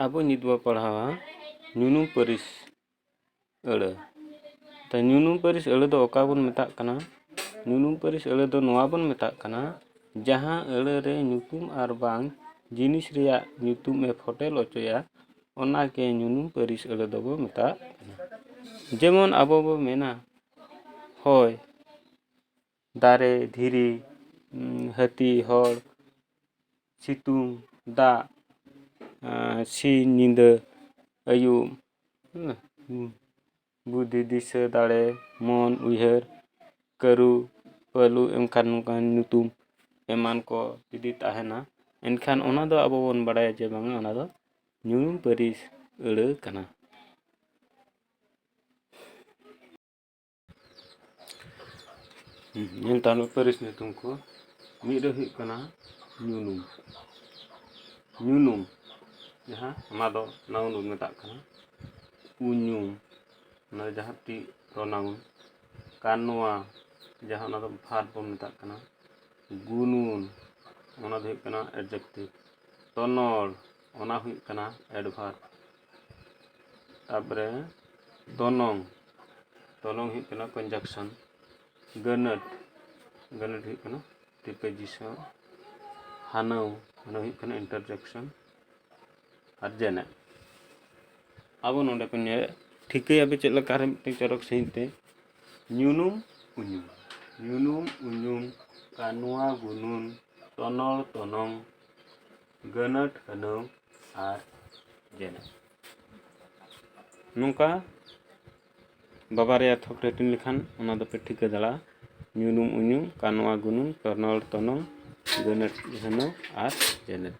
ᱟᱵᱚ ᱱᱤᱛ ᱵᱚ ᱯᱟᱲᱦᱟᱣᱟ ᱧᱩᱱᱩᱢ ᱯᱟᱹᱨᱤᱥ ᱟᱹᱲᱟᱹ। ᱛᱚ ᱧᱩᱱᱩᱢ ᱯᱟᱹᱨᱤᱥ ᱟᱹᱲᱟᱹ ᱫᱚ ᱚᱠᱟ ᱵᱚᱱ ᱢᱮᱛᱟᱜ ᱠᱟᱱᱟ? ᱧᱩᱱᱩᱢ ᱯᱟᱹᱨᱤᱥ ᱟᱹᱲᱟᱹ ᱫᱚ ᱱᱚᱣᱟ ᱵᱚᱱ ᱢᱮᱛᱟᱜ ᱠᱟᱱᱟ ᱡᱟᱦᱟᱸ ᱟᱹᱲᱟᱹ ᱨᱮ ᱧᱩᱛᱩᱢ ᱟᱨ ᱵᱟᱝ ᱡᱤᱱᱤᱥ ᱨᱮᱭᱟᱜ ᱧᱩᱛᱩᱢᱮ ᱯᱷᱚᱴᱮᱞ ᱚᱪᱚᱭᱟ ᱚᱱᱟᱜᱮ ᱧᱩᱱᱩᱢ ᱯᱟᱹᱨᱤᱥ ᱟᱹᱲᱟᱹ ᱫᱚᱵᱚ ᱢᱮᱛᱟᱜ ᱠᱟᱱᱟ। ᱡᱮᱢᱚᱱ ᱟᱵᱚ ᱵᱚ ᱢᱮᱱᱟ ᱦᱚᱭ, ᱫᱟᱨᱮ, ᱫᱷᱤᱨᱤ, ᱦᱟᱹᱛᱤ, ᱦᱚᱲ, ᱥᱤᱛᱩᱝ, ᱫᱟᱜ, ᱥᱤᱧ ᱧᱤᱫᱟᱹ, ᱟᱹᱭᱩᱵ, ᱵᱩᱫᱷᱤ ᱫᱤᱥᱟᱹ ᱫᱟᱲᱮ, ᱢᱚᱱ ᱩᱭᱦᱟᱹᱨ, ᱠᱟᱹᱨᱩ, ᱯᱟᱹᱞᱩ ᱮᱢᱠᱷᱟᱱ ᱱᱚᱝᱠᱟᱱ ᱧᱩᱛᱩᱢ ᱮᱢᱟᱱ ᱠᱚ ᱡᱩᱫᱤ ᱛᱟᱦᱮᱱᱟ ᱮᱱᱠᱷᱟᱱ ᱚᱱᱟ ᱫᱚ ᱟᱵᱚ ᱵᱚᱱ ᱵᱟᱲᱟᱭᱟ ᱡᱮ ᱵᱟᱝᱟ ᱚᱱᱟ ᱫᱚ ᱧᱩᱱᱩᱢ ᱯᱟᱹᱨᱤᱥ ᱟᱹᱲᱟᱹ ᱠᱟᱱᱟ। ᱧᱮᱞ ᱛᱟᱵᱚᱱ ᱯᱟᱹᱨᱤᱥ ᱧᱩᱛᱩᱢ ᱠᱚ ᱢᱤᱫ ᱨᱮ ᱦᱩᱭᱩᱜ ᱠᱟᱱᱟ ᱧᱩᱱᱩᱢ। ᱧᱩᱱᱩᱢ ᱡᱟᱦᱟᱸ ᱚᱱᱟ ᱫᱚ ᱱᱟᱣᱩᱱ ᱵᱚᱱ ᱢᱮᱛᱟᱜ ᱠᱟᱱᱟ। ᱩᱧᱩᱢ ᱚᱱᱟ ᱫᱚ ᱡᱟᱦᱟᱸ ᱴᱤ ᱯᱨᱚᱱᱟᱣᱩᱱ। ᱠᱟᱱᱣᱟ ᱡᱟᱦᱟᱸ ᱚᱱᱟ ᱫᱚ ᱵᱷᱟᱨᱵ ᱵᱚᱱ ᱢᱮᱛᱟᱜ ᱠᱟᱱᱟ। ᱜᱩᱱᱩᱱ ᱚᱱᱟ ᱫᱚ ᱦᱩᱭᱩᱜ ᱠᱟᱱᱟ ᱮᱰᱡᱮᱠᱴᱤᱵᱷ। ᱛᱚᱱᱚᱲ ᱚᱱᱟ ᱦᱩᱭᱩᱜ ᱠᱟᱱᱟ ᱮᱰᱵᱷᱟᱨᱵ। ᱛᱟᱨᱯᱚᱨᱮ ᱫᱚᱱᱚᱝ, ᱫᱚᱱᱚᱝ ᱦᱩᱭᱩᱜ ᱠᱟᱱᱟ ᱠᱚᱱᱡᱟᱠᱥᱚᱱ। ᱜᱟᱹᱱᱟᱹᱛ, ᱜᱟᱹᱱᱟᱹᱛ ᱦᱩᱭᱩᱜ ᱠᱟᱱᱟ ᱯᱨᱤᱯᱳᱡᱤᱥᱚᱱ। ᱦᱟᱱᱟᱹᱣ, ᱦᱟᱱᱟᱹᱣ ᱦᱩᱭᱩᱜ ᱠᱟᱱᱟ ᱤᱱᱴᱟᱨᱡᱮᱠᱥᱚᱱ। ᱟᱨ ᱡᱮᱱᱮᱛ। ᱟᱵᱚ ᱱᱚᱰᱮ ᱵᱚᱱ ᱧᱮᱞ ᱴᱷᱤᱠᱟᱹᱭᱟᱵᱚ ᱪᱮᱫ ᱞᱮᱠᱟ ᱨᱮ ᱢᱤᱫᱴᱮᱱ ᱪᱚᱨᱚᱠ ᱥᱟᱺᱦᱤᱡ ᱛᱮ ᱧᱩᱱᱩᱢ ᱩᱧᱩᱢ, ᱧᱩᱱᱩᱢ ᱩᱧᱩᱢ, ᱠᱟᱱᱣᱟ ᱜᱩᱱᱩᱱ, ᱛᱚᱱᱚᱲ ᱛᱚᱱᱚᱝ, ᱜᱟᱹᱱᱟᱹᱛ ᱦᱟᱹᱱᱟᱹᱣ ᱟᱨ ᱡᱮᱱᱮᱛ। ᱱᱚᱝᱠᱟ ᱵᱟᱵᱟᱨᱭᱟ ᱛᱷᱚᱠ ᱨᱮ ᱛᱤᱱ ᱞᱮᱠᱷᱟᱱ ᱚᱱᱟ ᱫᱚᱯᱮ ᱴᱷᱤᱠᱟᱹ ᱫᱟᱲᱮᱭᱟᱜᱼᱟ। ᱧᱩᱱᱩᱢ ᱩᱧᱩᱢ, ᱠᱟᱱᱣᱟ ᱜᱩᱱᱩᱱ, ᱛᱚᱱᱚᱲ ᱛᱚᱱᱚᱝ, ᱜᱟᱹᱱᱟᱹᱛ ᱦᱟᱹᱱᱟᱹᱣ ᱟᱨ ᱡᱮᱱᱮᱛ।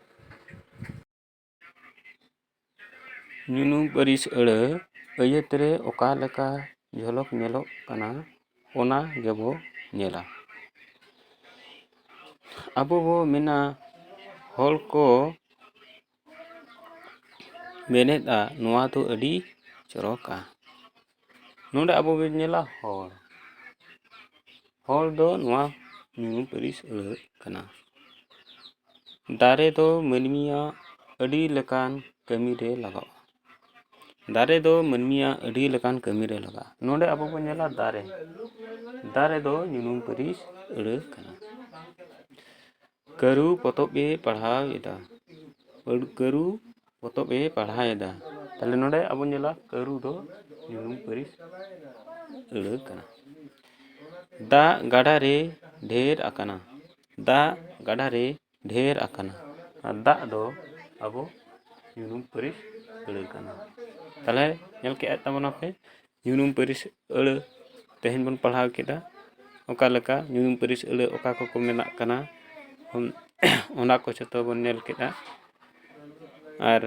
ᱧᱩᱱᱩᱢ ᱯᱟᱹᱨᱤᱥ ᱟᱹᱲᱟᱹ ᱟᱹᱭᱟᱹᱛ ᱨᱮ ᱚᱠᱟ ᱞᱮᱠᱟ ᱡᱷᱚᱞᱚᱠ ᱧᱮᱞᱚᱜ ᱠᱟᱱᱟ ᱚᱱᱟ ᱜᱮᱵᱚ ᱧᱮᱞᱟ। ᱟᱵᱚ ᱵᱚ ᱢᱮᱱᱟ ᱦᱚᱲ ᱠᱚ ᱢᱮᱱᱮᱫᱼᱟ ᱱᱚᱣᱟ ᱫᱚ ᱟᱹᱰᱤ ᱪᱚᱨᱚᱠᱟ। ᱱᱚᱰᱮ ᱟᱵᱚ ᱵᱚᱱ ᱧᱮᱞᱟ ᱦᱚᱲ, ᱦᱚᱲ ᱫᱚ ᱱᱚᱣᱟ ᱧᱩᱱᱩᱢ ᱯᱟᱹᱨᱤᱥ ᱟᱹᱲᱟᱹ ᱠᱟᱱᱟ। ᱫᱟᱨᱮ ᱫᱚ ᱢᱟᱹᱱᱢᱤᱭᱟᱜ ᱟᱹᱰᱤ ᱞᱮᱠᱟᱱ ᱠᱟᱹᱢᱤ ᱨᱮ ᱞᱟᱜᱟᱜᱼᱟ। ᱫᱟᱨᱮ ᱫᱚ ᱢᱟᱹᱱᱢᱤᱭᱟᱜ ᱟᱹᱰᱤ ᱞᱮᱠᱟᱱ ᱠᱟᱹᱢᱤ ᱨᱮ ᱞᱟᱜᱟᱜᱼᱟ। ᱱᱚᱰᱮ ᱟᱵᱚ ᱵᱚᱱ ᱧᱮᱞᱟ ᱫᱟᱨᱮ, ᱫᱟᱨᱮ ᱫᱚ ᱧᱩᱱᱩᱢ ᱯᱟᱹᱨᱤᱥ ᱟᱹᱲᱟᱹ ᱠᱟᱱᱟ। ᱠᱟᱹᱨᱩ ᱯᱚᱛᱚᱵ-ᱮ ᱯᱟᱲᱦᱟᱣ ᱮᱫᱟ, ᱠᱟᱹᱨᱩ ᱯᱚᱛᱚᱵ-ᱮ ᱯᱟᱲᱦᱟᱣᱮᱫᱟ। ᱛᱟᱦᱞᱮ ᱱᱚᱰᱮ ᱟᱵᱚ ᱧᱮᱞᱟ ᱠᱟᱹᱨᱩ ᱫᱚ ᱧᱩᱱᱩᱢ ᱯᱟᱹᱨᱤᱥ ᱟᱹᱲᱟᱹ ᱠᱟᱱᱟ। ᱫᱟᱜ ᱜᱟᱰᱟ ᱨᱮ ᱰᱷᱮᱨ ᱟᱠᱟᱱᱟ, ᱫᱟᱜ ᱜᱟᱰᱟ ᱨᱮ ᱰᱷᱮᱨ ᱟᱠᱟᱱᱟ। ᱟᱨ ᱫᱟᱜ ᱫᱚ ᱟᱵᱚ ᱧᱩᱱᱩᱢ ᱯᱟᱹᱨᱤᱥ ᱟᱹᱲᱟᱹ ᱠᱟᱱᱟ। ᱛᱟᱦᱞᱮ ᱧᱮᱞ ᱠᱮᱜ ᱛᱟᱵᱚᱱᱟᱯᱮ ᱧᱩᱱᱩᱢ ᱯᱟᱹᱨᱤᱥ ᱟᱹᱲᱟᱹ ᱛᱮᱦᱮᱧ ᱵᱚᱱ ᱯᱟᱲᱦᱟᱣ ᱠᱮᱫᱟ। ᱚᱠᱟ ᱞᱮᱠᱟ ᱧᱩᱱᱩᱢ ᱯᱟᱹᱨᱤᱥ ᱟᱹᱲᱟᱹ ᱚᱠᱟ ᱠᱚᱠᱚ ᱢᱮᱱᱟᱜ ᱠᱟᱱᱟ ᱚᱱᱟ ᱠᱚ ᱡᱷᱚᱛᱚ ᱵᱚᱱ ᱧᱮᱞ ᱠᱮᱫᱟ। ᱟᱨ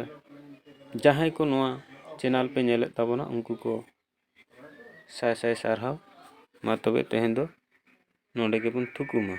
ᱡᱟᱦᱟᱸᱭ ᱠᱚ ᱱᱚᱣᱟ ᱪᱮᱱᱮᱞ ᱯᱮ ᱧᱮᱞᱮᱫ ᱛᱟᱵᱚᱱᱟ ᱩᱱᱠᱩ ᱠᱚ ᱥᱟᱭ ᱥᱟᱭ ᱥᱟᱨᱦᱟᱣ। ᱢᱟ ᱛᱚᱵᱮ ᱛᱮᱦᱮᱧ ᱫᱚ ᱱᱚᱰᱮ ᱜᱮᱵᱚᱱ ᱛᱷᱩᱠᱩᱢᱟ।